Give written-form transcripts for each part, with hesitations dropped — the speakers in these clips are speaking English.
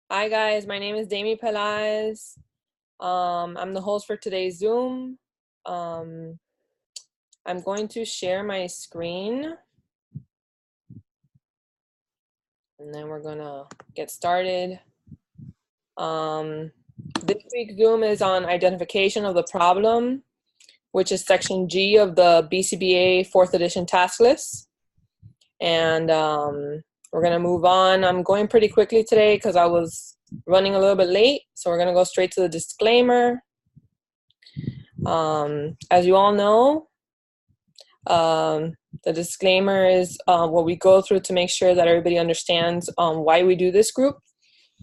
Hi guys, my name is Daymi Pelaz. I'm the host for today's Zoom. I'm going to share my screen and then we're gonna get started. This week's Zoom is on identification of the problem, which is section G of the BCBA 4th edition task list. And we're gonna move on. I'm going pretty quickly today because I was running a little bit late. So we're gonna go straight to the disclaimer. As you all know, the disclaimer is what we go through to make sure that everybody understands why we do this group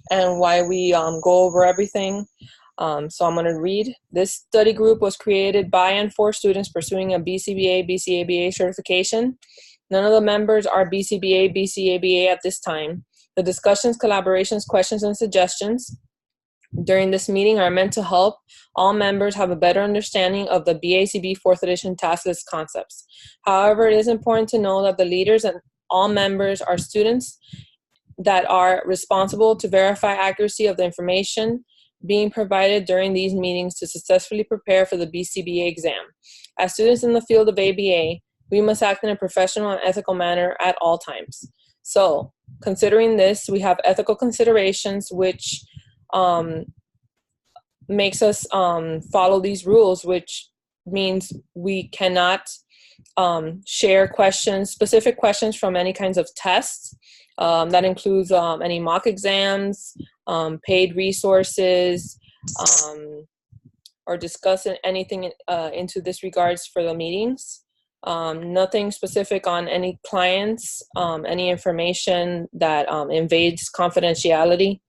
and why we go over everything. So I'm going to read. This study group was created by and for students pursuing a BCBA, BCABA certification. None of the members are BCBA, BCABA at this time. The discussions, collaborations, questions, and suggestions during this meeting are meant to help all members have a better understanding of the BACB 4th edition task list concepts. However, it is important to know that the leaders and all members are students that are responsible to verify accuracy of the information being provided during these meetings to successfully prepare for the BCBA exam. As students in the field of ABA, we must act in a professional and ethical manner at all times. So, considering this, we have ethical considerations which makes us follow these rules, which means we cannot share questions, specific questions from any kinds of tests. That includes any mock exams, paid resources, or discuss anything into this regards for the meetings. Nothing specific on any clients, any information that invades confidentiality.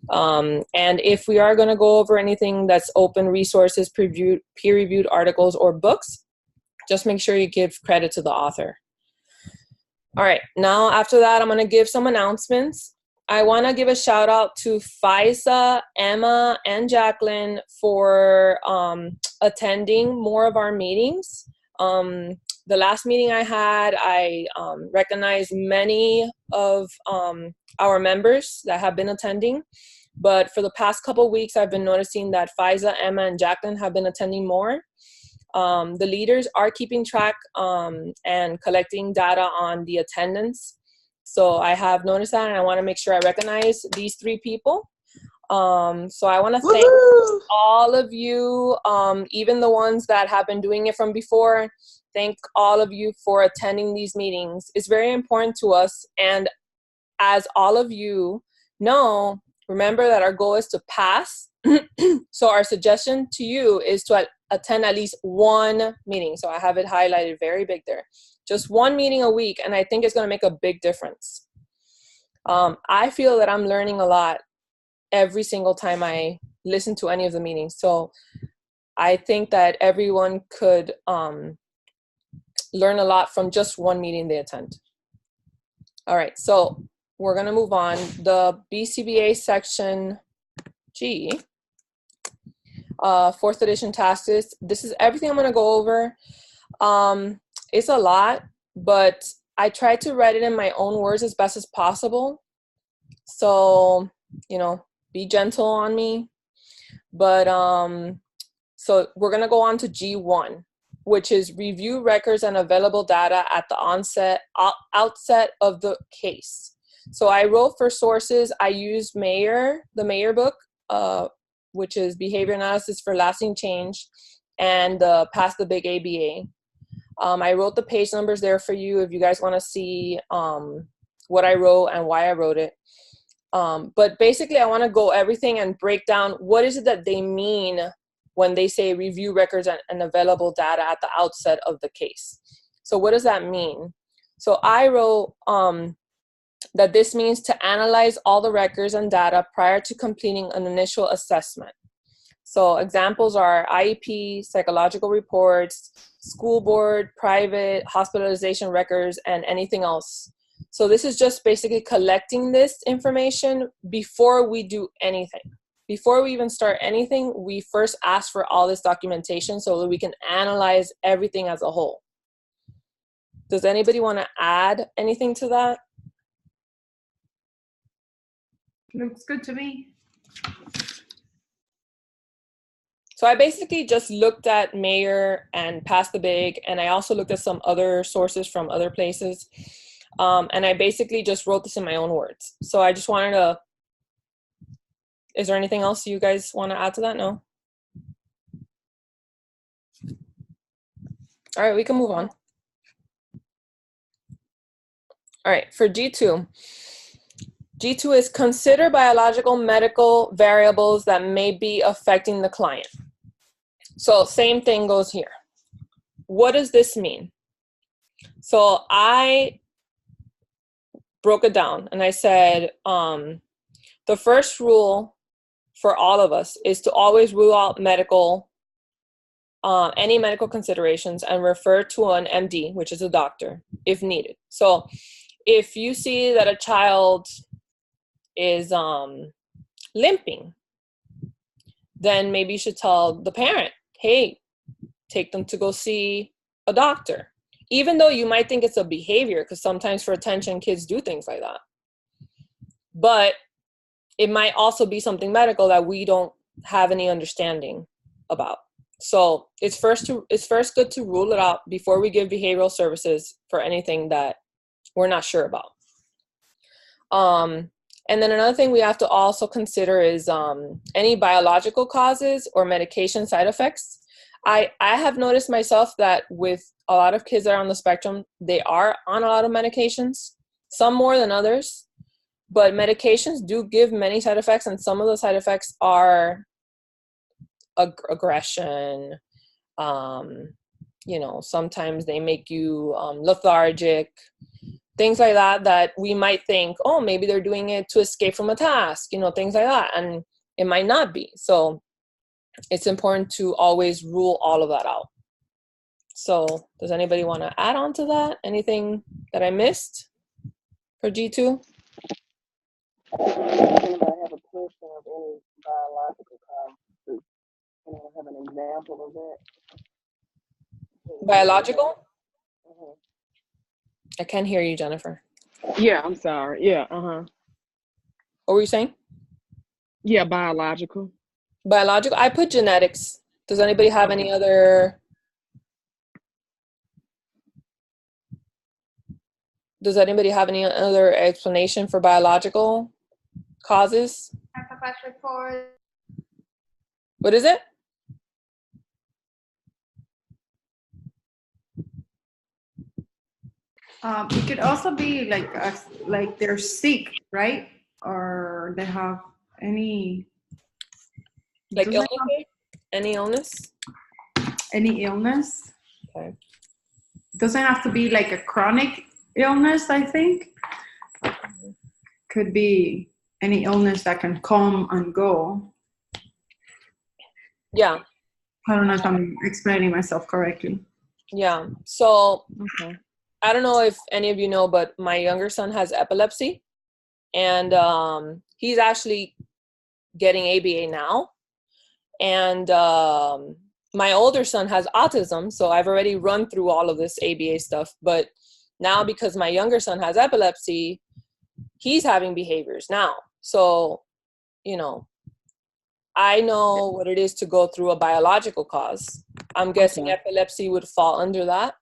And if we are going to go over anything that's open resources, peer-reviewed articles, or books, just make sure you give credit to the author. All right, now after that, I'm going to give some announcements. I want to give a shout out to Faiza, Emma, and Jacqueline for attending more of our meetings. The last meeting I had, I recognized many of our members that have been attending. But for the past couple of weeks, I've been noticing that Faiza, Emma, and Jacqueline have been attending more. The leaders are keeping track and collecting data on the attendance. So I have noticed that, and I want to make sure I recognize these three people. So I want to thank all of you, even the ones that have been doing it from before. Thank all of you for attending these meetings. It's very important to us. And as all of you know, remember that our goal is to pass. So our suggestion to you is to attend at least one meeting. So I have it highlighted very big there. Just one meeting a week, and I think it's going to make a big difference. I feel that I'm learning a lot every single time I listen to any of the meetings. So I think that everyone could learn a lot from just one meeting they attend. All right, so we're going to move on. The BCBA section G, 4th edition task list. This is everything I'm going to go over. It's a lot, but I tried to write it in my own words as best as possible. So, you know, be gentle on me. But so we're going to go on to G1, which is review records and available data at the outset of the case. So I wrote for sources, I used the Mayer book, which is Behavior Analysis for Lasting Change, and Past the Big ABA. I wrote the page numbers there for you if you guys want to see what I wrote and why I wrote it. But basically, I want to go everything and break down what is it that they mean when they say review records and available data at the outset of the case. So what does that mean? So I wrote that this means to analyze all the records and data prior to completing an initial assessment. So examples are IEP, psychological reports, school board, private, hospitalization records, and anything else. So this is just basically collecting this information before we do anything. Before we even start anything, we first ask for all this documentation so that we can analyze everything as a whole. Does anybody want to add anything to that? Looks good to me. So I basically just looked at Mayer and Pass the Big, and I also looked at some other sources from other places. And I basically just wrote this in my own words. So I just wanted to, is there anything else you guys want to add to that? No? All right, we can move on. All right, for G2. G2 is consider biological medical variables that may be affecting the client. So same thing goes here. What does this mean? So I broke it down and I said, the first rule for all of us is to always rule out any medical considerations and refer to an MD, which is a doctor, if needed. So if you see that a child is limping, then maybe you should tell the parent, hey, take them to go see a doctor. Even though you might think it's a behavior, because sometimes for attention, kids do things like that. But it might also be something medical that we don't have any understanding about. So it's first good to rule it out before we give behavioral services for anything that we're not sure about. And then another thing we have to also consider is any biological causes or medication side effects. I have noticed myself that with a lot of kids that are on the spectrum, they are on a lot of medications, some more than others, but medications do give many side effects, and some of the side effects are aggression. Sometimes they make you lethargic, things like that we might think, oh, maybe they're doing it to escape from a task, things like that, and it might not be. So it's important to always rule all of that out. So does anybody want to add on to that? Anything that I missed for G2? Does anybody have a question of any biological causes? Anyone have an example of that? Biological? Mm-hmm. I can't hear you, Jennifer. Yeah, I'm sorry. Yeah, What were you saying? Yeah, biological. Biological. I put genetics. Does anybody have any other? Does anybody have any other explanation for biological causes? What is it? It could also be like they're sick, right? Or they have any illness? Any illness? Any illness. Okay. Doesn't have to be like a chronic illness, I think. Could be any illness that can come and go. Yeah. I don't know if I'm explaining myself correctly. Yeah. So I don't know if any of you know, but my younger son has epilepsy, and he's actually getting ABA now. And my older son has autism, so I've already run through all of this ABA stuff. But now, because my younger son has epilepsy, he's having behaviors now. So, I know what it is to go through a biological cause. I'm guessing epilepsy would fall under that.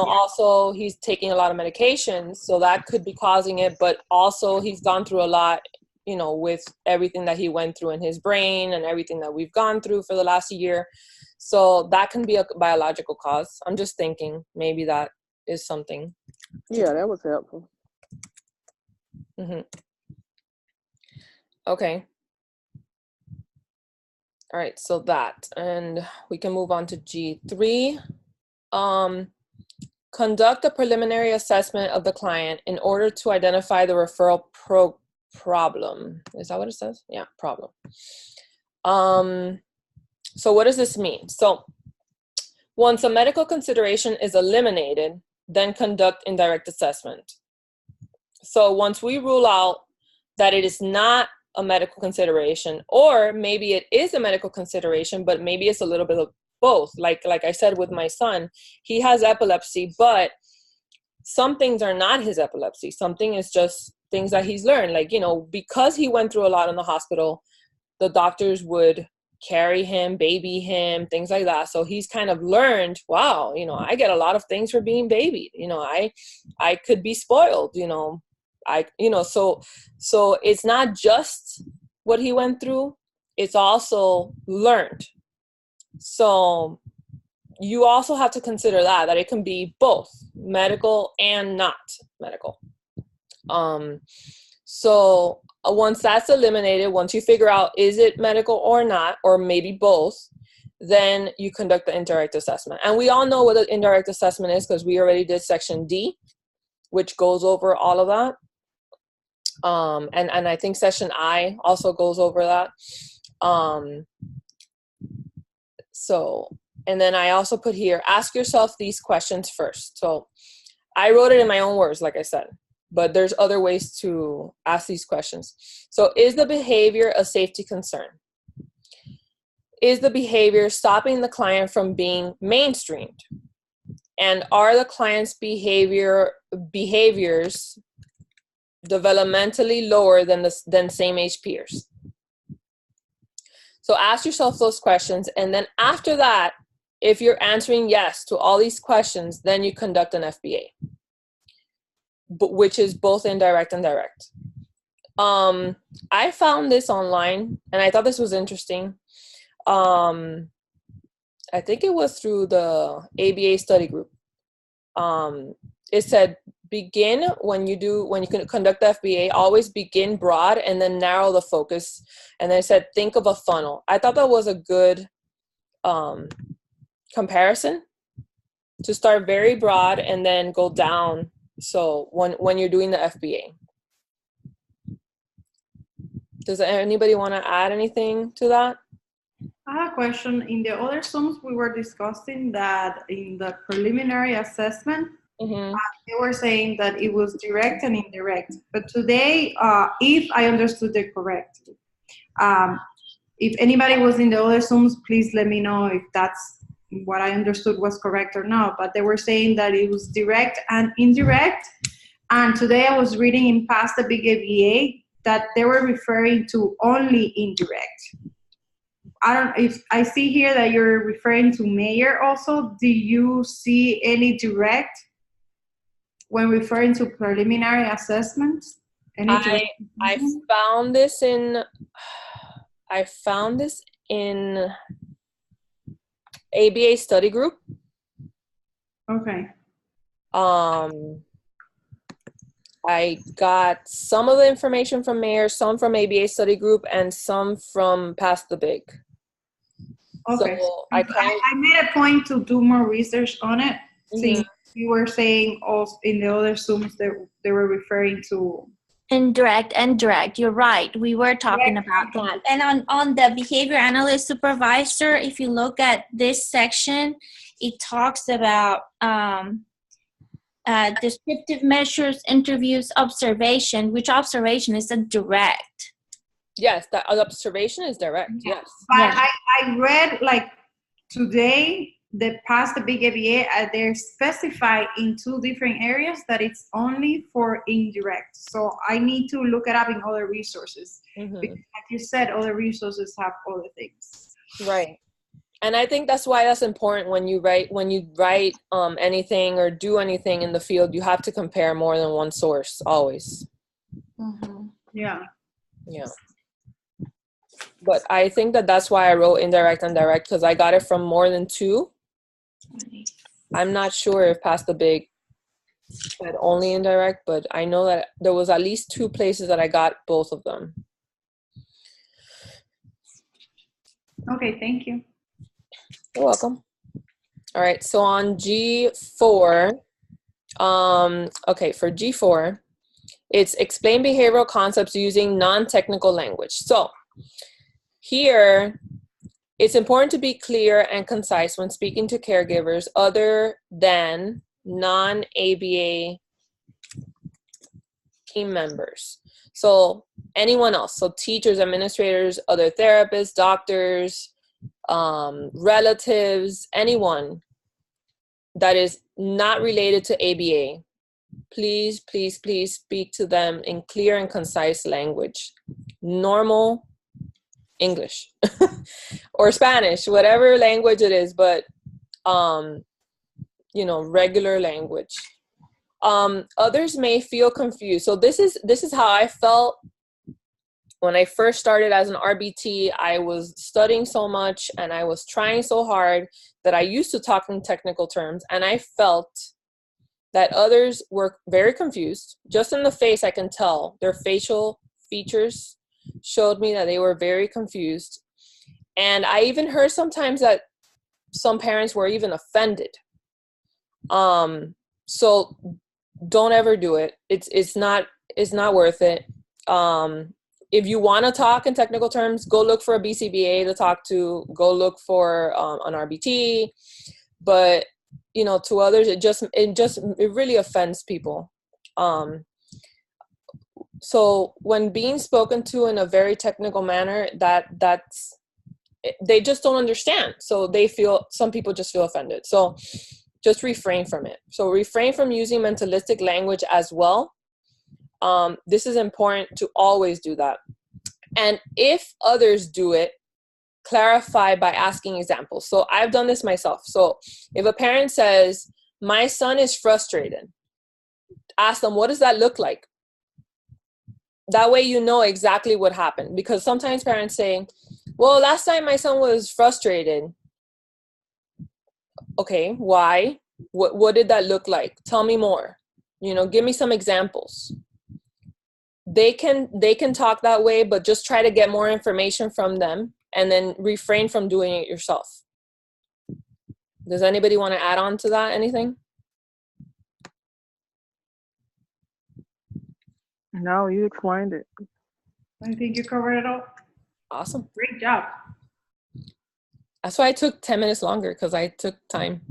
Also he's taking a lot of medications, so that could be causing it, but also he's gone through a lot, with everything that he went through in his brain and everything that we've gone through for the last year. So that can be a biological cause. I'm just thinking maybe that is something. Yeah, that was helpful. Okay. All right, so that, and we can move on to G3. Conduct a preliminary assessment of the client in order to identify the referral problem. Is that what it says? Yeah, problem. So what does this mean? So once a medical consideration is eliminated, then conduct indirect assessment. So once we rule out that it is not a medical consideration, or maybe it is a medical consideration, but maybe it's a little bit of both. Like I said with my son, he has epilepsy, but some things are not his epilepsy. Something is just things that he's learned. Like, you know, because he went through a lot in the hospital, the doctors would carry him, baby him, things like that. So he's kind of learned, wow, you know, I get a lot of things for being babied. You know, I could be spoiled, you know, so it's not just what he went through, it's also learned. So you also have to consider that it can be both medical and not medical. So once that's eliminated, once you figure out, is it medical or not, or maybe both, then you conduct the indirect assessment. And we all know what the indirect assessment is because we already did section D, which goes over all of that. And I think session I also goes over that. And then I also put here, ask yourself these questions first. So I wrote it in my own words, like I said, but there's other ways to ask these questions. So is the behavior a safety concern? Is the behavior stopping the client from being mainstreamed? And are the client's behaviors developmentally lower than same age peers? So ask yourself those questions. And then after that, if you're answering yes to all these questions, then you conduct an FBA, which is both indirect and direct. I found this online and I thought this was interesting. I think it was through the ABA study group. It said, begin when you can conduct the FBA, always begin broad and then narrow the focus. And then it said, think of a funnel. I thought that was a good comparison, to start very broad and then go down. So when you're doing the FBA. Does anybody want to add anything to that? I have a question. In the other Zooms, we were discussing that in the preliminary assessment, they were saying that it was direct and indirect. But today, if I understood it correctly, if anybody was in the other Zooms, please let me know if that's what I understood was correct or not. But they were saying that it was direct and indirect. And today I was reading in Past the BCBA that they were referring to only indirect. If I see here that you're referring to mayor also, do you see any direct when referring to preliminary assessments? I found this in ABA study group. Okay. I got some of the information from mayor, some from ABA study group, and some from Past the Big. Okay. So I made a point to do more research on it. Since you were saying also in the other Zooms that they were referring to indirect and direct. You're right. We were talking about that. And on the behavior analyst supervisor, if you look at this section, it talks about descriptive measures, interviews, observation, which observation is a direct. Yes, the observation is direct, yes. But I read like today, the Past the BCBA, they're specified in 2 different areas that it's only for indirect. So I need to look it up in other resources. Because like you said, other resources have other things. Right. And I think that's why that's important when you write anything or do anything in the field, you have to compare more than one source always. Yeah. Yeah. But I think that's why I wrote indirect and direct, because I got it from more than 2. I'm not sure if Past the Big said only indirect, but I know that there was at least 2 places that I got both of them. Okay, thank you. You're welcome. All right, so on G4, for G4, it's explain behavioral concepts using non-technical language. So here, it's important to be clear and concise when speaking to caregivers other than non-ABA team members. So anyone else, so teachers, administrators, other therapists, doctors, relatives, anyone that is not related to ABA, please, please, please speak to them in clear and concise language. Normal English or Spanish, whatever language it is, but regular language. Others may feel confused. So this is how I felt when I first started as an RBT. I was studying so much and I was trying so hard that I used to talk in technical terms, and I felt that others were very confused. Just in the face, I can tell their facial features showed me that they were very confused. And I even heard sometimes that some parents were even offended. So don't ever do it. It's not worth it. If you want to talk in technical terms, go look for a BCBA to talk to, go look for an RBT. But to others, it really offends people. So when being spoken to in a very technical manner, they just don't understand. So some people just feel offended. So just refrain from it. So refrain from using mentalistic language as well. This is important to always do that. And if others do it, clarify by asking examples. So I've done this myself. So if a parent says, my son is frustrated, ask them, what does that look like? That way you know exactly what happened. Because sometimes parents say, well, last time my son was frustrated. Okay, why? What did that look like? Tell me more. Give me some examples. They can talk that way, but just try to get more information from them and then refrain from doing it yourself. Does anybody want to add on to that? Anything? No, you explained it. I think you covered it all. Awesome. Great job. That's why I took 10 minutes longer, because I took time.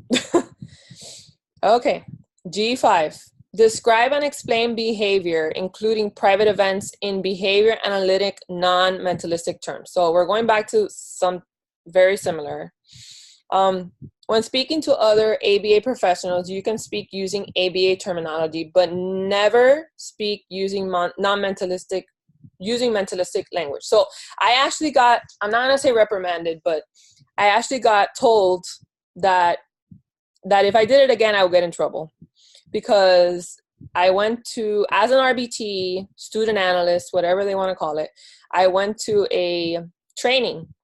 Okay, G5. Describe and explain behavior, including private events in behavior analytic, non-mentalistic terms. So we're going back to some very similar. When speaking to other ABA professionals, you can speak using ABA terminology, but never speak using mentalistic language. So I actually I'm not gonna say reprimanded, but I actually got told that if I did it again, I would get in trouble. Because I went to, as an RBT, student analyst, whatever they want to call it, I went to a training.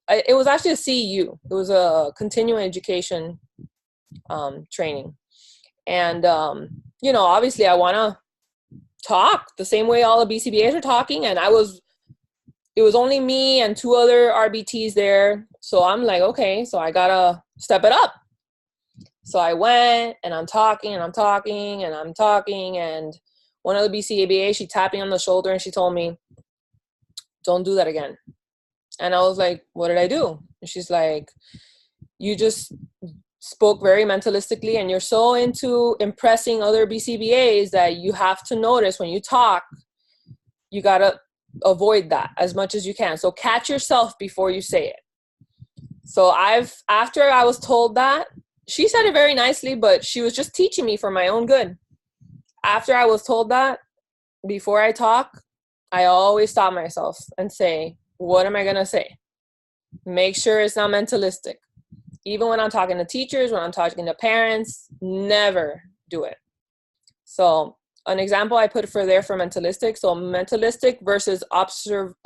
It was actually a CEU. It was a continuing education training. And, obviously I want to talk the same way all the BCBAs are talking. And it was only me and 2 other RBTs there. So I'm like, okay, so I got to step it up. So I went and I'm talking and I'm talking and I'm talking, and one of the BCBA, she tapped me on the shoulder and she told me, don't do that again. And I was like, what did I do? And she's like, you just spoke very mentalistically and you're so into impressing other BCBAs that you have to notice when you talk, you got to avoid that as much as you can. So catch yourself before you say it. So after I was told that, she said it very nicely, but she was just teaching me for my own good. After I was told that, before I talk, I always stop myself and say, what am I going to say? Make sure it's not mentalistic. Even when I'm talking to teachers, when I'm talking to parents, never do it. So an example I put for mentalistic. So mentalistic versus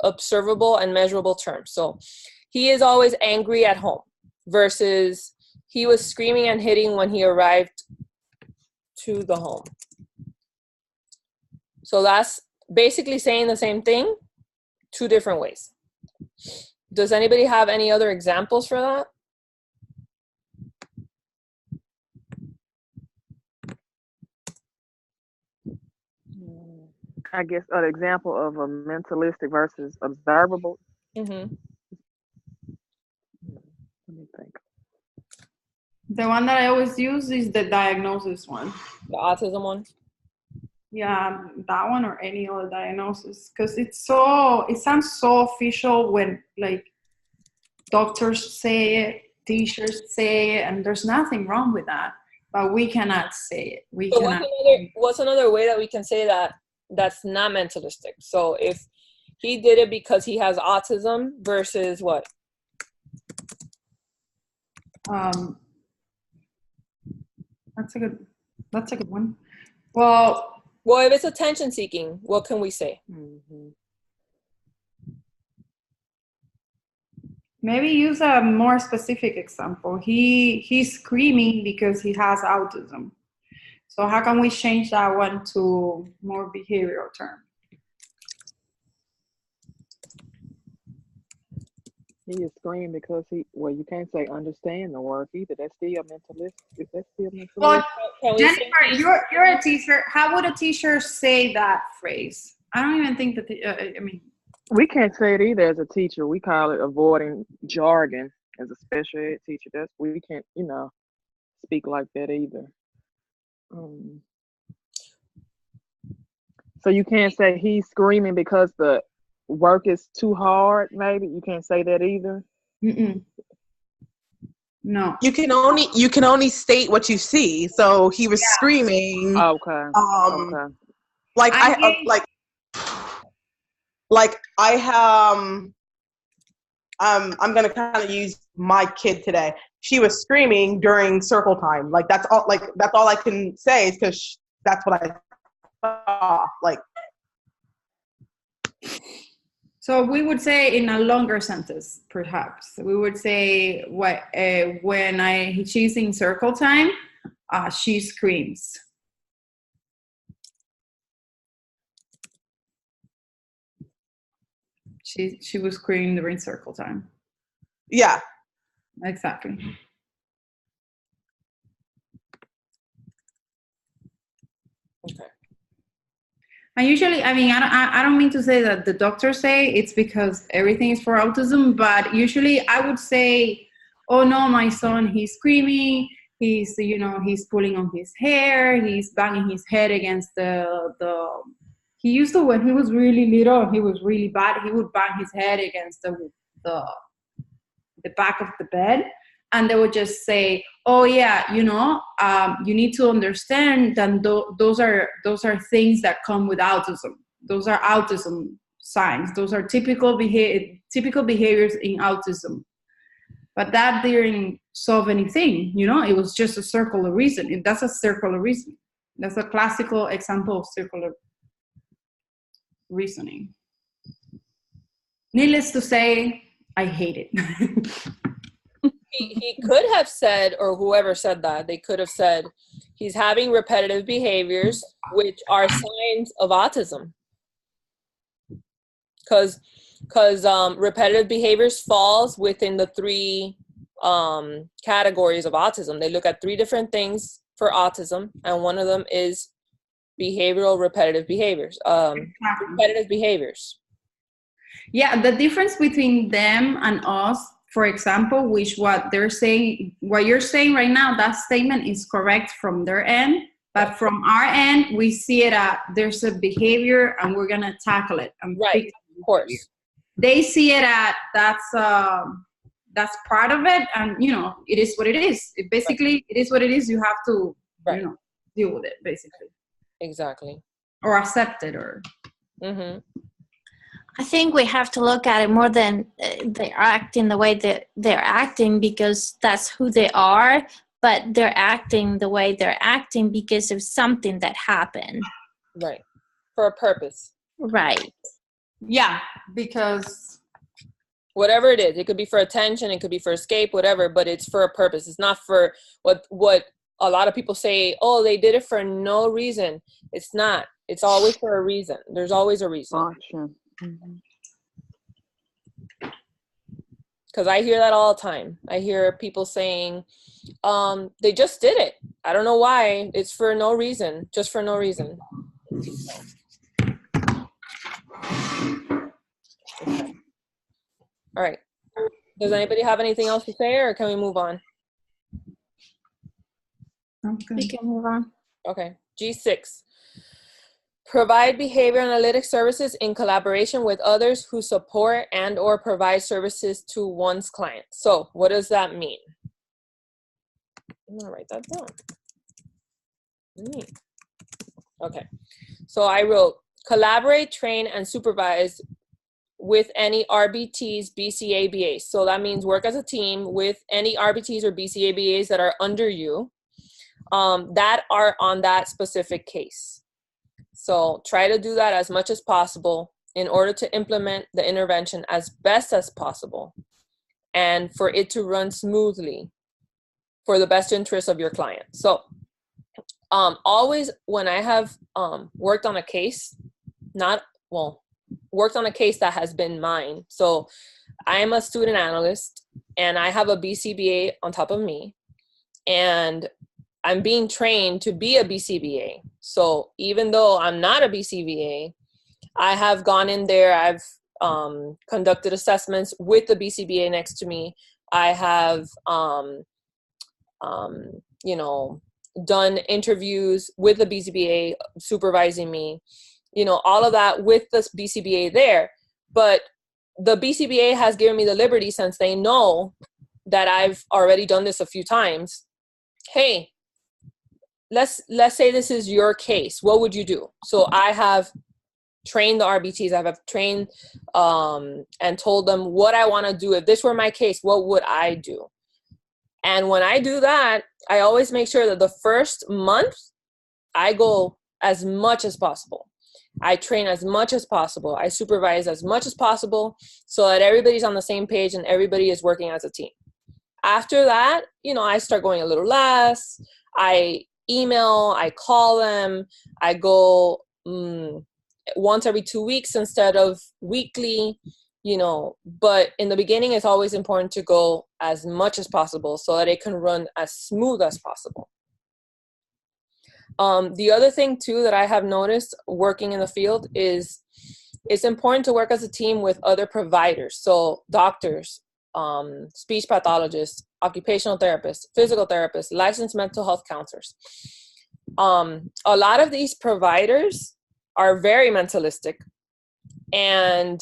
observable and measurable terms. So he is always angry at home versus he was screaming and hitting when he arrived to the home. So that's basically saying the same thing, 2 different ways. Does anybody have any other examples for that? I guess an example of a mentalistic versus observable. Mm-hmm. Let me think. The one that I always use is the diagnosis one. The autism one? Yeah, that one or any other diagnosis. Because it sounds so official when like doctors say it, teachers say it, and there's nothing wrong with that. but we cannot say it. We So cannot. what's another way that we can say that that's not mentalistic? So if he did it because he has autism versus what? That's a good one. Well, if it's attention seeking, what can we say? Mm-hmm. maybe use a more specific example. He's screaming because he has autism. So how can we change that one to more behavioral term? He is screaming because you can't say understand the work either. That's still mentalist. Is that still mentalist? Well, Jennifer, you're a teacher. How would a teacher say that phrase? I don't even think that, we can't say it either as a teacher. We call it avoiding jargon as a special ed teacher. We can't, speak like that either. So you can't say he's screaming because the work is too hard, maybe? You can't say that either? Mm-mm. No. You can only state what you see. So he was screaming. Okay. Okay. I'm gonna kind of use my kid today. She was screaming during circle time. That's all I can say is because that's what I saw. So we would say in a longer sentence, perhaps we would say when she's in circle time, she screams. She was screaming during circle time. Yeah. Exactly. Okay. And usually, I don't mean to say that the doctors say it's because everything is for autism, but usually I would say, oh no, my son, he's screaming, he's pulling on his hair, he's banging his head against he used to, when he was really little, he was really bad, he would bang his head against the back of the bed. And they would just say, oh yeah, you need to understand that those are things that come with autism. Those are autism signs. Those are typical behaviors in autism. But that didn't solve anything, it was just a circular reason. That's a circular reason. That's a classical example of circular reasoning. Needless to say, I hate it. He could have said, or whoever said that, they could have said, he's having repetitive behaviors, which are signs of autism. Because repetitive behaviors falls within the three categories of autism. They look at three different things for autism, and one of them is behavioral repetitive behaviors. Repetitive behaviors. Yeah, the difference between them and us, for example, what you're saying right now, that statement is correct from their end, but from our end, we see it there's a behavior and we're gonna tackle it. Right, of course. They see it that's part of it, and it is what it is. It is what it is. You have to deal with it, basically. Exactly. Or accept it, or. Mm-hmm. I think we have to look at it more than they're acting the way that they're acting because that's who they are, but they're acting the way they're acting because of something that happened. Right. For a purpose. Right. Yeah, because whatever it is, it could be for attention, it could be for escape, whatever, but it's for a purpose. It's not for what a lot of people say, oh, they did it for no reason. It's not. It's always for a reason. There's always a reason. Function. Because I hear that all the time. I hear people saying, they just did it. I don't know why. It's for no reason. Just for no reason. Okay. All right. Does anybody have anything else to say, or can we move on? Okay. We can move on. Okay. G6. Provide behavior analytic services in collaboration with others who support and or provide services to one's client. So what does that mean? I'm going to write that down. Okay. So I wrote, collaborate, train, and supervise with any RBTs, BCABAs. So that means work as a team with any RBTs or BCABAs that are under you that are on that specific case. So try to do that as much as possible in order to implement the intervention as best as possible and for it to run smoothly for the best interest of your client. So always when I have worked on a case, worked on a case that has been mine. So I am a student analyst and I have a BCBA on top of me and I'm being trained to be a BCBA. So even though I'm not a BCBA, I have gone in there, I've conducted assessments with the BCBA next to me. I have, done interviews with the BCBA supervising me, all of that with the BCBA there. But the BCBA has given me the liberty, since they know that I've already done this a few times. Hey, let's say this is your case. What would you do? So I have trained the RBTs. I have trained and told them what I want to do. If this were my case, what would I do? And when I do that, I always make sure that the first month I go as much as possible. I train as much as possible. I supervise as much as possible so that everybody's on the same page and everybody is working as a team. After that, I start going a little less. I email, I call them, I go once every 2 weeks instead of weekly, but in the beginning, it's always important to go as much as possible so that it can run as smooth as possible. The other thing too that I have noticed working in the field is it's important to work as a team with other providers. So doctors, speech pathologists, occupational therapists, physical therapists, licensed mental health counselors. A lot of these providers are very mentalistic. And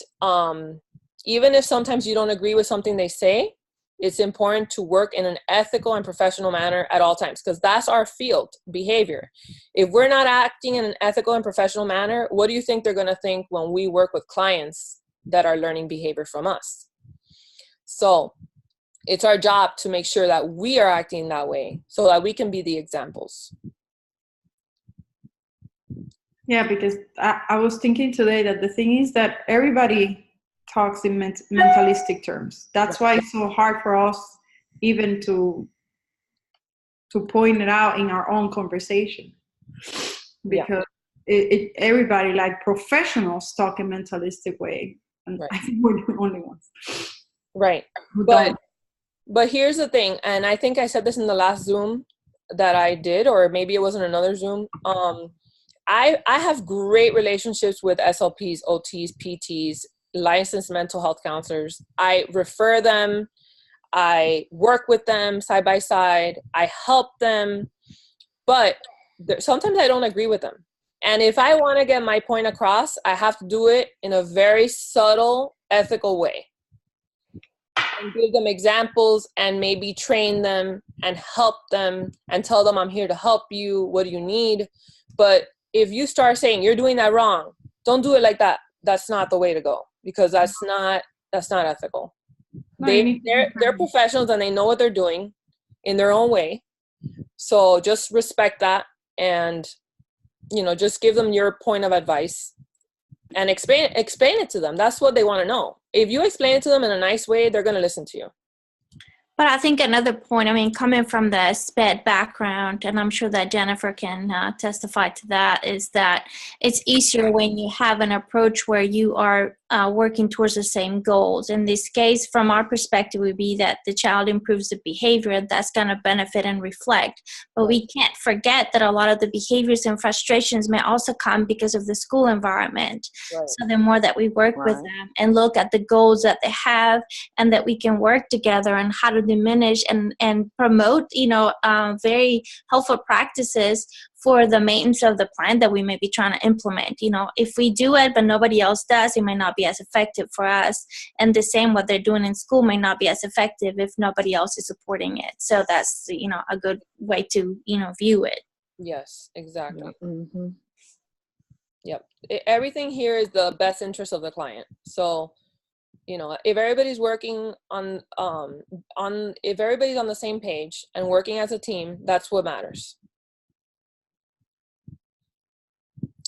even if sometimes you don't agree with something they say, it's important to work in an ethical and professional manner at all times, because that's our field, behavior. If we're not acting in an ethical and professional manner, what do you think they're going to think when we work with clients that are learning behavior from us? So it's our job to make sure that we are acting that way so that we can be the examples. Yeah, because I was thinking today that the thing is that everybody talks in mentalistic terms. That's why it's so hard for us even to point it out in our own conversation, because everybody, like professionals, talk in mentalistic way, and I think we're the only ones. Right. But here's the thing, and I think I said this in the last Zoom that I did, or maybe it wasn't another Zoom. I have great relationships with SLPs, OTs, PTs, licensed mental health counselors. I refer them. I work with them side by side. I help them. But sometimes I don't agree with them. And if I want to get my point across, I have to do it in a very subtle, ethical way. And give them examples and maybe train them and help them and tell them I'm here to help you. What do you need? But if you start saying you're doing that wrong, don't do it like that. That's not the way to go, because that's not ethical. No, They're professionals and they know what they're doing in their own way. So just respect that and just give them your point of advice and explain it to them. That's what they want to know. If you explain it to them in a nice way, they're going to listen to you. But I think another point, coming from the SPED background, and I'm sure that Jennifer can testify to that, is that it's easier when you have an approach where you are working towards the same goals. In this case, from our perspective, would be that the child improves the behavior. That's going to benefit and reflect. But we can't forget that a lot of the behaviors and frustrations may also come because of the school environment. Right. So the more that we work with them and look at the goals that they have, and that we can work together on how to diminish and promote, very helpful practices for the maintenance of the plan that we may be trying to implement. If we do it, but nobody else does, it may not be as effective for us. And the same, what they're doing in school may not be as effective if nobody else is supporting it. So that's, a good way to, view it. Yes, exactly. Mm-hmm. Yep. Everything here is the best interest of the client. So, you know, if everybody's working on if everybody's on the same page and working as a team, that's what matters.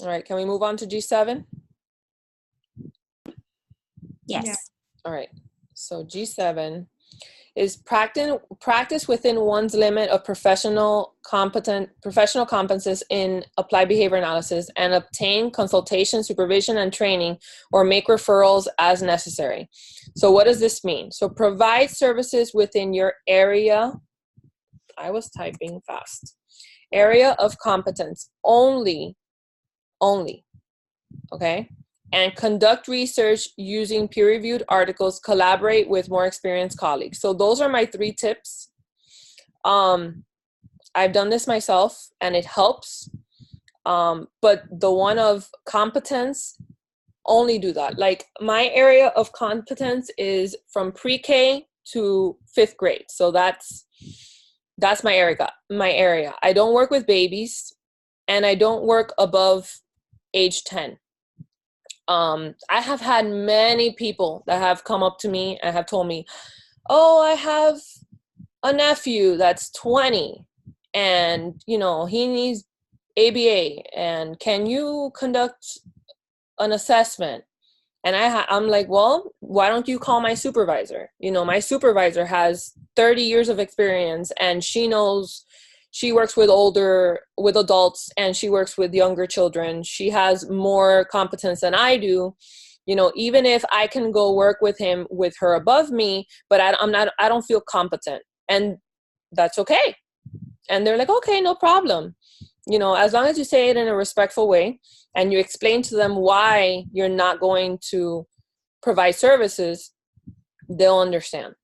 All right, can we move on to G7? Yes. Yeah. All right, so G7 is practice within one's limit of professional competence in applied behavior analysis, and obtain consultation, supervision, and training, or make referrals as necessary. So what does this mean? So provide services within your area. I was typing fast. Area of competence only, okay? And conduct research using peer-reviewed articles, collaborate with more experienced colleagues. So those are my 3 tips. I've done this myself and it helps. But the one of competence, only do that. Like my area of competence is from pre-K to 5th grade. So that's my area. I don't work with babies and I don't work above age 10. I have had many people that have come up to me and have told me, oh, I have a nephew that's 20 and, you know, he needs ABA and can you conduct an assessment? And I'm like, well, why don't you call my supervisor? You know, my supervisor has 30 years of experience and she knows. She works with adults and she works with younger children. She has more competence than I do. You know, even if I can go work with her above me, but I don't feel competent, and that's okay. And they're like, okay, no problem. You know, as long as you say it in a respectful way and you explain to them why you're not going to provide services, they'll understand.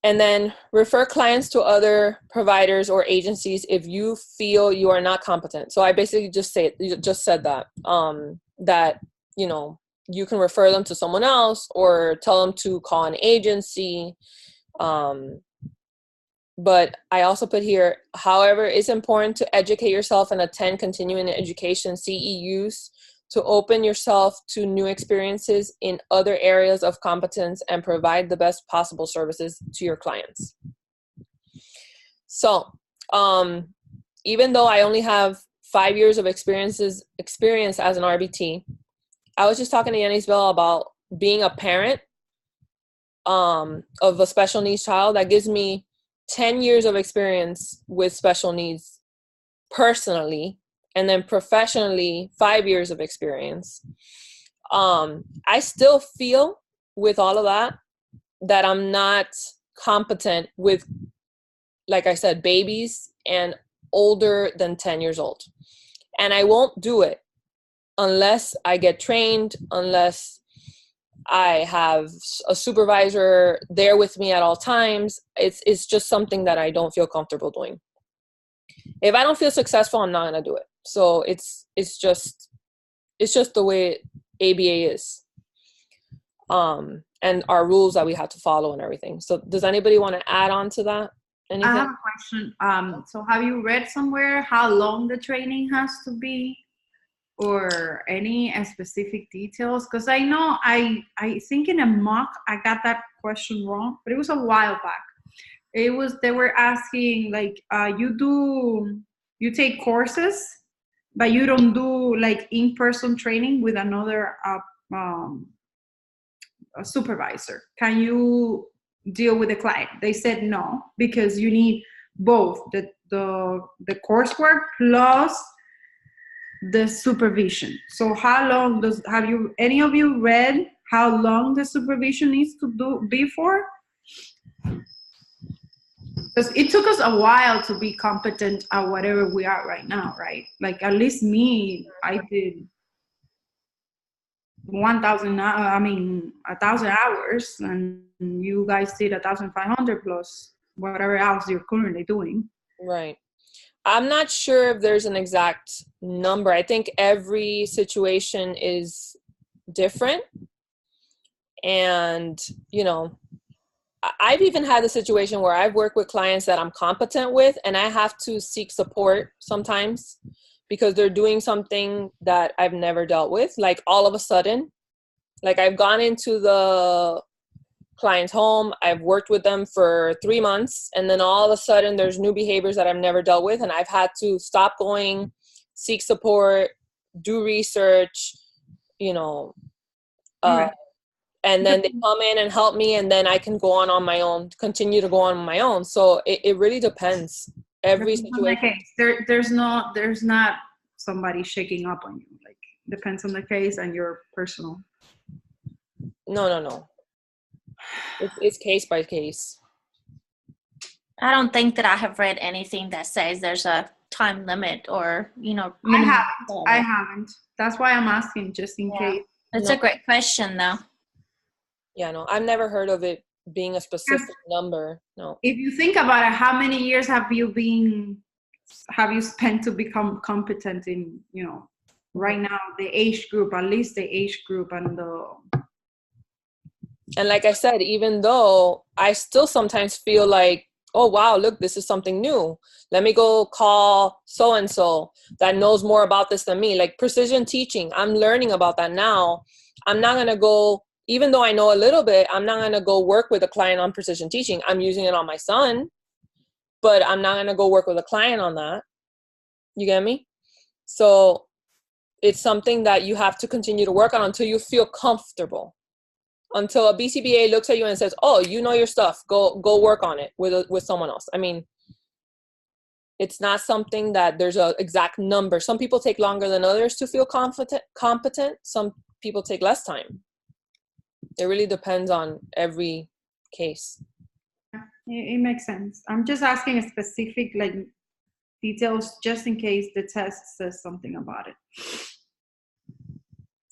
And then refer clients to other providers or agencies if you feel you are not competent. So I basically just said that, that, you know, you can refer them to someone else or tell them to call an agency. But I also put here, however, it's important to educate yourself and attend continuing education CEUs to open yourself to new experiences in other areas of competence and provide the best possible services to your clients. So, even though I only have 5 years of experience as an RBT, I was just talking to Yanisbel about being a parent of a special needs child. That gives me 10 years of experience with special needs personally, and then professionally 5 years of experience. I still feel with all of that I'm not competent with, like I said, babies and older than 10 years old. And I won't do it unless I get trained, unless I have a supervisor there with me at all times. It's just something that I don't feel comfortable doing. If I don't feel successful, I'm not going to do it. So it's just the way ABA is. And our rules that we have to follow and everything. So does anybody want to add on to that? Anything? I have a question. So have you read somewhere how long the training has to be, or any specific details? Because I know I think in a mock I got that question wrong, but it was a while back. They were asking like, you take courses, but you don't do like in-person training with another a supervisor. Can you deal with the client? They said no, because you need both the coursework plus the supervision. So how long have any of you read how long the supervision needs to be for? Because it took us a while to be competent at whatever we are right now, right? Like at least me, I did 1,000 hours, and you guys did 1,500 plus whatever else you're currently doing. Right. I'm not sure if there's an exact number. I think every situation is different. And, you know, I've even had the situation where I've worked with clients that I'm competent with, and I have to seek support sometimes because they're doing something that I've never dealt with. Like all of a sudden, like I've gone into the client's home, I've worked with them for 3 months, and then all of a sudden there's new behaviors that I've never dealt with, and I've had to stop going, seek support, do research, you know, and then they come in and help me, and then I can go on my own, continue to go on my own. So it really depends. Every situation. There's not somebody shaking up on you. Like, depends on the case and your personal. No. It's case by case. I don't think that I have read anything that says there's a time limit or, I haven't. That's why I'm asking, just in case. It's a great question, though. Yeah, no, I've never heard of it being a specific number. No. If you think about it, how many years have you spent to become competent in, right now, the age group, at least the age group and like I said, even though I still sometimes feel like, oh, wow, look, this is something new. Let me go call so-and-so that knows more about this than me. Like precision teaching, I'm learning about that now. I'm not going to go, even though I know a little bit, I'm not going to go work with a client on precision teaching. I'm using it on my son, but I'm not going to go work with a client on that. You get me? So it's something that you have to continue to work on until you feel comfortable. Until a BCBA looks at you and says, oh, you know your stuff. Go work on it with someone else. I mean, it's not something that there's an exact number. Some people take longer than others to feel competent. Some people take less time. It really depends on every case. It makes sense. I'm just asking a specific details just in case the test says something about it.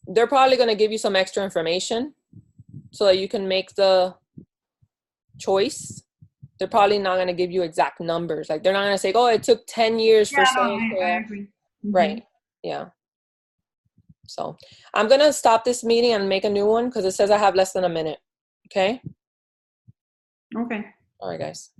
They're probably going to give you some extra information so that you can make the choice. They're probably not going to give you exact numbers. Like they're not going to say, oh, it took 10 years for so-and-so. I agree. Mm-hmm. Right. Yeah. So I'm going to stop this meeting and make a new one because it says I have less than a minute. Okay? Okay. All right, guys.